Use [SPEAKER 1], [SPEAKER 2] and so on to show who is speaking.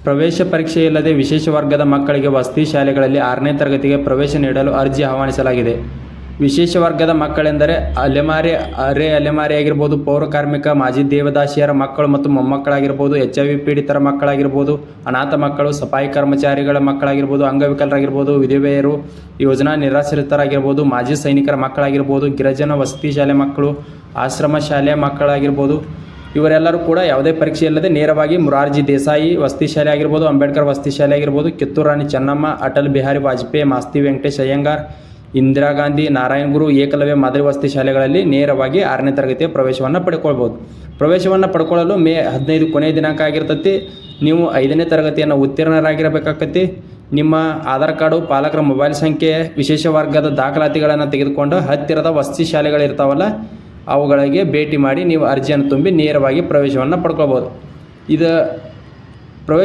[SPEAKER 1] ಪ್ರವೇಶ ಪರೀಕ್ಷೆ ಇಲ್ಲದೆ ವಿಶೇಷ ವರ್ಗದ ಮಕ್ಕಳಿಗೆ ವಸತಿ ಶಾಲೆಗಳಲ್ಲಿ 6ನೇ ತರಗತಿಗೆ ಪ್ರವೇಶ ನೀಡಲು ಅರ್ಜಿ ಆಹ್ವಾನಿಸಲಾಗಿದೆ. ವಿಶೇಷ ವರ್ಗದ ಮಕ್ಕಳೆಂದರೆ ಅಲೆಮಾರಿಯಾಗಿರ್ಬೋದು, ಪೌರ ಕಾರ್ಮಿಕ, ಮಾಜಿ ದೇವದಾಸಿಯರ ಮಕ್ಕಳು ಮತ್ತು ಮೊಮ್ಮಕ್ಕಳಾಗಿರ್ಬೋದು, HIV ಪೀಡಿತರ ಮಕ್ಕಳಾಗಿರ್ಬೋದು, ಅನಾಥ ಮಕ್ಕಳು, ಸಫಾಯಿ ಕರ್ಮಚಾರಿಗಳ ಮಕ್ಕಳಾಗಿರ್ಬೋದು, ಅಂಗವಿಕಲರಾಗಿರ್ಬೋದು, ವಿಧವೆಯರು, ಯೋಜನಾ ನಿರಾಶ್ರಿತರಾಗಿರ್ಬೋದು, ಮಾಜಿ ಸೈನಿಕರ ಮಕ್ಕಳಾಗಿರ್ಬೋದು, ಗಿರಿಜನ ವಸತಿ ಶಾಲೆ ಮಕ್ಕಳು, ಆಶ್ರಮ ಶಾಲೆಯ ಮಕ್ಕಳಾಗಿರ್ಬೋದು. ಇವರೆಲ್ಲರೂ ಕೂಡ ಯಾವುದೇ ಪರೀಕ್ಷೆ ಇಲ್ಲದೆ ನೇರವಾಗಿ ಮೊರಾರ್ಜಿ ದೇಸಾಯಿ ವಸತಿ ಶಾಲೆ ಆಗಿರ್ಬೋದು, ಅಂಬೇಡ್ಕರ್ ವಸತಿ ಶಾಲೆ ಆಗಿರ್ಬೋದು, ಕಿತ್ತೂರು ರಾಣಿ ಚೆನ್ನಮ್ಮ, ಅಟಲ್ ಬಿಹಾರಿ ವಾಜಪೇಯಿ, ಮಾಸ್ತಿ ವೆಂಕಟೇಶ್ ಅಯ್ಯಂಗಾರ್, ಇಂದಿರಾ ಗಾಂಧಿ, ನಾರಾಯಣ ಗುರು, ಏಕಲವ್ಯ ಮಾದರಿ ವಸತಿ ಶಾಲೆಗಳಲ್ಲಿ ನೇರವಾಗಿ 6ನೇ ತರಗತಿಯ ಪ್ರವೇಶವನ್ನು ಪಡ್ಕೊಳ್ಬೋದು. ಪ್ರವೇಶವನ್ನು ಪಡ್ಕೊಳ್ಳಲು ಮೇ 15 ಕೊನೆಯ ದಿನಾಂಕ ಆಗಿರ್ತೈತಿ. ನೀವು 5ನೇ ತರಗತಿಯನ್ನು ಉತ್ತೀರ್ಣರಾಗಿರಬೇಕಾಗತ್ತೆ. ನಿಮ್ಮ ಆಧಾರ್ ಕಾರ್ಡು, ಪಾಲಕರ ಮೊಬೈಲ್ ಸಂಖ್ಯೆ, ವಿಶೇಷ ವರ್ಗದ ದಾಖಲಾತಿಗಳನ್ನು ತೆಗೆದುಕೊಂಡು ಹತ್ತಿರದ ವಸತಿ ಶಾಲೆಗಳಿರ್ತಾವಲ್ಲ ಅವುಗಳಿಗೆ ಭೇಟಿ ಮಾಡಿ ನೀವು ಅರ್ಜಿಯನ್ನು ತುಂಬಿ ನೇರವಾಗಿ ಪ್ರವೇಶವನ್ನು ಪಡ್ಕೊಳ್ಬೋದು. ಇದು